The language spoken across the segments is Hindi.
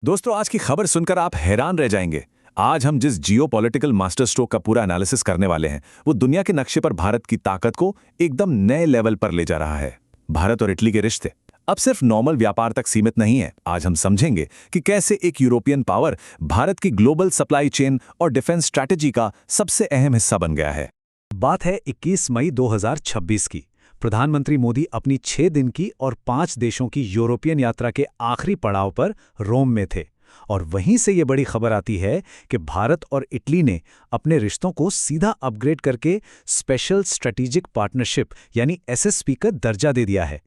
दोस्तों, आज की खबर सुनकर आप हैरान रह जाएंगे। आज हम जिस जियोपॉलिटिकल मास्टर स्ट्रोक का पूरा एनालिसिस करने वाले हैं, वो दुनिया के नक्शे पर भारत की ताकत को एकदम नए लेवल पर ले जा रहा है। भारत और इटली के रिश्ते अब सिर्फ नॉर्मल व्यापार तक सीमित नहीं है। आज हम समझेंगे कि कैसे एक यूरोपियन पावर भारत की ग्लोबल सप्लाई चेन और डिफेंस स्ट्रैटेजी का सबसे अहम हिस्सा बन गया है। बात है 21 मई 2026 की। प्रधानमंत्री मोदी अपनी 6 दिन की और 5 देशों की यूरोपियन यात्रा के आखिरी पड़ाव पर रोम में थे। और वहीं से ये बड़ी खबर आती है कि भारत और इटली ने अपने रिश्तों को सीधा अपग्रेड करके स्पेशल स्ट्रेटेजिक पार्टनरशिप यानी एसएसपी का दर्जा दे दिया है।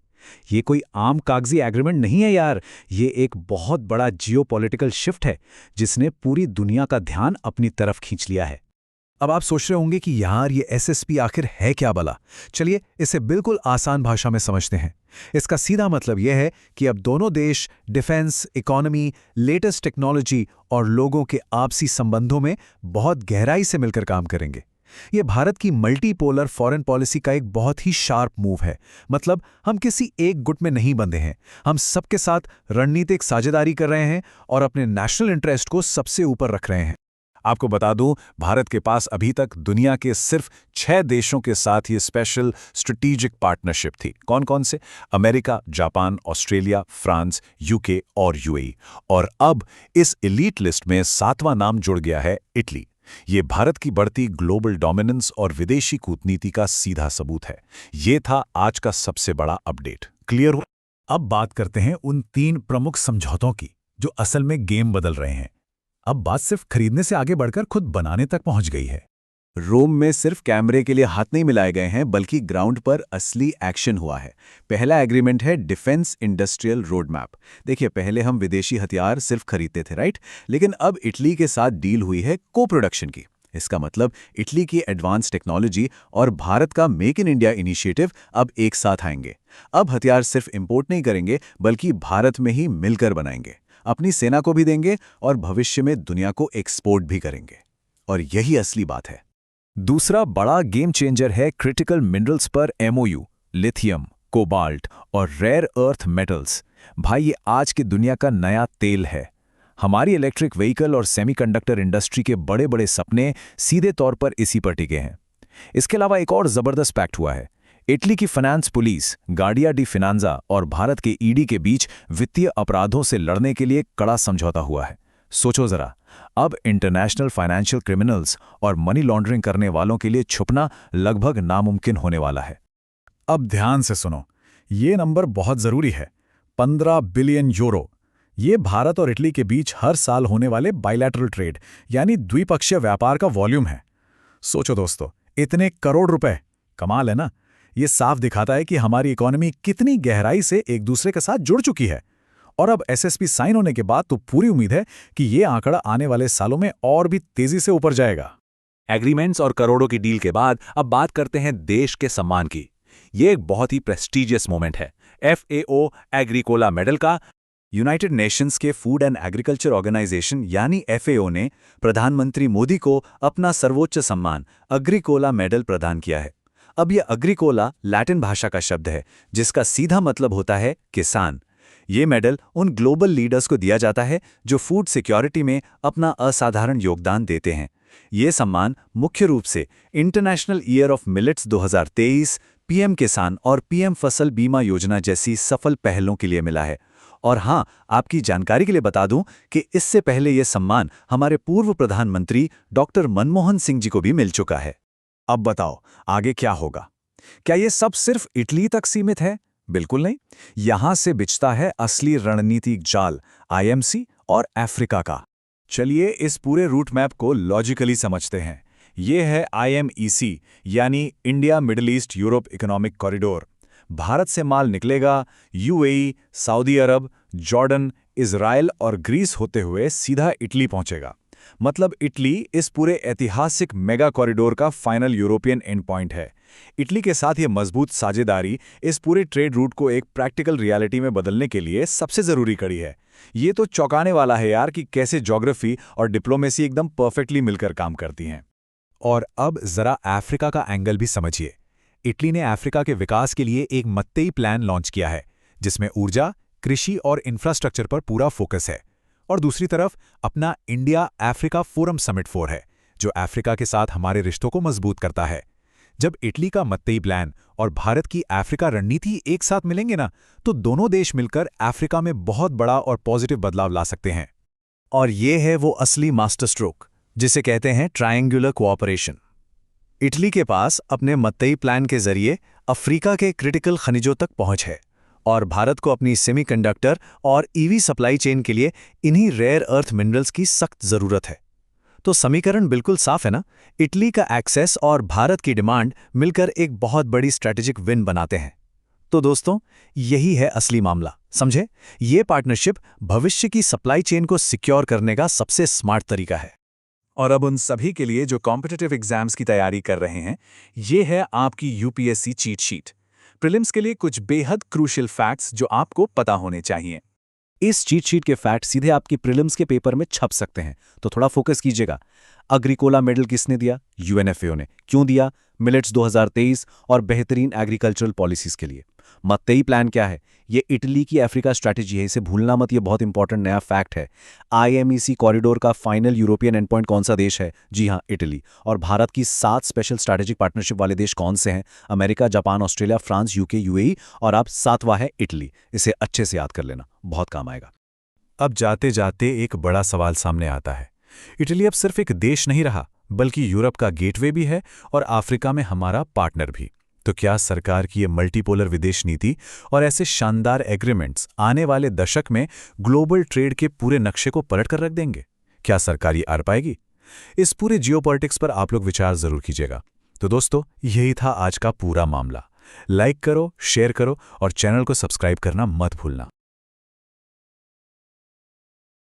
ये कोई आम कागजी एग्रीमेंट नहीं है यार, ये एक बहुत बड़ा जियोपॉलिटिकल शिफ्ट है जिसने पूरी दुनिया का ध्यान अपनी तरफ खींच लिया है। अब आप सोच रहे होंगे कि यार ये एसएसपी आखिर है क्या भला। चलिए इसे बिल्कुल आसान भाषा में समझते हैं। इसका सीधा मतलब यह है कि अब दोनों देश डिफेंस, इकोनॉमी, लेटेस्ट टेक्नोलॉजी और लोगों के आपसी संबंधों में बहुत गहराई से मिलकर काम करेंगे। ये भारत की मल्टीपोलर फॉरेन पॉलिसी का एक बहुत ही शार्प मूव है। मतलब हम किसी एक गुट में नहीं बंधे हैं, हम सबके साथ रणनीतिक साझेदारी कर रहे हैं और अपने नेशनल इंटरेस्ट को सबसे ऊपर रख रहे हैं। आपको बता दूं, भारत के पास अभी तक दुनिया के सिर्फ 6 देशों के साथ ये स्पेशल स्ट्रेटेजिक पार्टनरशिप थी। कौन कौन से? America, Japan, Australia, France, UK और यूएई। और अब इस एलीट लिस्ट में 7वां नाम जुड़ गया है, इटली। ये भारत की बढ़ती ग्लोबल डोमिनेंस और विदेशी कूटनीति का सीधा सबूत है। ये था आज का सबसे बड़ा अपडेट। क्लियर हो? अब बात करते हैं उन 3 प्रमुख समझौतों की जो असल में गेम बदल रहे हैं। अब बात सिर्फ खरीदने से आगे बढ़कर खुद बनाने तक पहुंच गई है। रोम में सिर्फ कैमरे के लिए हाथ नहीं मिलाए गए हैं, बल्कि ग्राउंड पर असली एक्शन हुआ है। पहला एग्रीमेंट है डिफेंस इंडस्ट्रियल रोड मैप। देखिए, पहले हम विदेशी हथियार सिर्फ खरीदते थे, राइट? लेकिन अब इटली के साथ डील हुई है को प्रोडक्शन की। इसका मतलब इटली की एडवांस टेक्नोलॉजी और भारत का मेक इन इंडिया इनिशिएटिव अब एक साथ आएंगे। अब हथियार सिर्फ इंपोर्ट नहीं करेंगे, बल्कि भारत में ही मिलकर बनाएंगे, अपनी सेना को भी देंगे और भविष्य में दुनिया को एक्सपोर्ट भी करेंगे। और यही असली बात है। दूसरा बड़ा गेम चेंजर है क्रिटिकल मिनरल्स पर एमओयू। लिथियम, कोबाल्ट और रेयर अर्थ मेटल्स। भाई, ये आज की दुनिया का नया तेल है। हमारी इलेक्ट्रिक व्हीकल और सेमीकंडक्टर इंडस्ट्री के बड़े बड़े सपने सीधे तौर पर इसी पर टिके हैं। इसके अलावा एक और जबरदस्त पैक्ट हुआ है। इटली की फाइनेंस पुलिस गार्डिया डी फिनांजा और भारत के ईडी के बीच वित्तीय अपराधों से लड़ने के लिए कड़ा समझौता हुआ है। सोचो जरा, अब इंटरनेशनल फाइनेंशियल क्रिमिनल्स और मनी लॉन्ड्रिंग करने वालों के लिए छुपना लगभग नामुमकिन होने वाला है। अब ध्यान से सुनो, ये नंबर बहुत जरूरी है। 15 बिलियन यूरो। ये भारत और इटली के बीच हर साल होने वाले बाइलैटरल ट्रेड यानी द्विपक्षीय व्यापार का वॉल्यूम है। सोचो दोस्तों, इतने करोड़ रुपए, कमाल है ना? ये साफ दिखाता है कि हमारी इकोनॉमी कितनी गहराई से एक दूसरे के साथ जुड़ चुकी है। और अब एसएसपी साइन होने के बाद तो पूरी उम्मीद है कि ये आंकड़ा आने वाले सालों में और भी तेजी से ऊपर जाएगा। एग्रीमेंट्स और करोड़ों की डील के बाद अब बात करते हैं देश के सम्मान की। ये एक बहुत ही प्रेस्टीजियस मोमेंट है। FAO एग्रीकोला मेडल का। यूनाइटेड नेशंस के फूड एंड एग्रीकल्चर ऑर्गेनाइजेशन यानी FAO ने प्रधानमंत्री मोदी को अपना सर्वोच्च सम्मान अग्रिकोला मेडल प्रदान किया है। अब यह अग्रिकोला लैटिन भाषा का शब्द है, जिसका सीधा मतलब होता है किसान। ये मेडल उन ग्लोबल लीडर्स को दिया जाता है जो फूड सिक्योरिटी में अपना असाधारण योगदान देते हैं। ये सम्मान मुख्य रूप से international year of millets 2023, PM किसान और PM फसल बीमा योजना जैसी सफल पहलों के लिए मिला है। और हाँ, आपकी जानकारी के लिए बता दूं कि इससे पहले ये सम्मान हमारे पूर्व प्रधानमंत्री डॉक्टर मनमोहन सिंह जी को भी मिल चुका है। अब बताओ, आगे क्या होगा? क्या ये सब सिर्फ इटली तक सीमित है? बिल्कुल नहीं। यहां से बिछता है असली रणनीतिक जाल IMC और अफ्रीका का। चलिए इस पूरे रूट मैप को लॉजिकली समझते हैं। ये है IMEC यानी India middle east Europe economic corridor. Bharat से माल निकलेगा, UAE, सऊदी अरब, जॉर्डन, इजराइल और ग्रीस होते हुए सीधा इटली पहुंचेगा। मतलब इटली इस पूरे ऐतिहासिक मेगा कॉरिडोर का फाइनल यूरोपियन एंड पॉइंट है। इटली के साथ ये मजबूत साझेदारी इस पूरे ट्रेड रूट को एक प्रैक्टिकल रियलिटी में बदलने के लिए सबसे जरूरी कड़ी है। ये तो चौंकाने वाला है यार कि कैसे ज्योग्राफी और डिप्लोमेसी एकदम परफेक्टली मिलकर काम करती हैं। और अब जरा अफ्रीका का एंगल भी समझिए। इटली ने अफ्रीका के विकास के लिए एक मत्तेई प्लान लॉन्च किया है, जिसमें ऊर्जा, कृषि और इंफ्रास्ट्रक्चर पर पूरा फोकस है। और दूसरी तरफ अपना इंडिया अफ्रीका फोरम समिट 4 है, जो अफ्रीका के साथ हमारे रिश्तों को मजबूत करता है। जब इटली का मत्तेई प्लान और भारत की अफ्रीका रणनीति एक साथ मिलेंगे ना, तो दोनों देश मिलकर अफ्रीका में बहुत बड़ा और पॉजिटिव बदलाव ला सकते हैं। और ये है वो असली मास्टर स्ट्रोक, जिसे कहते हैं ट्रायंगुलर कोऑपरेशन। इटली के पास अपने मत्तेई प्लान के जरिए अफ्रीका के क्रिटिकल खनिजों तक पहुंच है, और भारत को अपनी सेमीकंडक्टर और ईवी सप्लाई चेन के लिए इन्हीं रेयर अर्थ मिनरल्स की सख्त जरूरत है। तो समीकरण बिल्कुल साफ है ना। इटली का एक्सेस और भारत की डिमांड मिलकर एक बहुत बड़ी स्ट्रैटेजिक विन बनाते हैं। तो दोस्तों, यही है असली मामला, समझे? ये पार्टनरशिप भविष्य की सप्लाई चेन को सिक्योर करने का सबसे स्मार्ट तरीका है। और अब उन सभी के लिए जो कॉम्पिटिटिव एग्जाम्स की तैयारी कर रहे हैं, ये है आपकी यूपीएससी चीट शीट। प्रीलिम्स के लिए कुछ बेहद क्रूशियल फैक्ट्स जो आपको पता होने चाहिए। इस चीट शीट के फैक्ट सीधे आपकी प्रीलिम्स के पेपर में छप सकते हैं, तो थोड़ा फोकस कीजिएगा। अग्रिकोला मेडल किसने दिया? यूएनएफएओ ने। क्यों दिया? मिलेट्स 2023 और बेहतरीन एग्रीकल्चरल पॉलिसीज के लिए। मत्तेई प्लान क्या है? ये इटली की अफ्रीका स्ट्रैटेजी है, इसे भूलना मत, ये बहुत इंपॉर्टेंट नया फैक्ट है। आईएमईसी कॉरिडोर का फाइनल यूरोपियन एंड पॉइंट कौन सा देश है? जी हां, इटली। और भारत की 7 स्पेशल स्ट्रैटेजिक पार्टनरशिप वाले देश कौन से हैं? America, Japan, Australia, France, UK, UAE, और अब 7वां है इटली। इसे अच्छे से याद कर लेना, बहुत काम आएगा। अब जाते जाते एक बड़ा सवाल सामने आता है। इटली अब सिर्फ एक देश नहीं रहा, बल्कि यूरोप का गेटवे भी है और अफ्रीका में हमारा पार्टनर भी। तो क्या सरकार की ये मल्टीपोलर विदेश नीति और ऐसे शानदार एग्रीमेंट्स आने वाले दशक में ग्लोबल ट्रेड के पूरे नक्शे को पलट कर रख देंगे? क्या सरकार ये आर पाएगी? इस पूरे जियोपॉलिटिक्स पर आप लोग विचार जरूर कीजिएगा। तो दोस्तों, यही था आज का पूरा मामला। लाइक करो, शेयर करो और चैनल को सब्सक्राइब करना मत भूलना।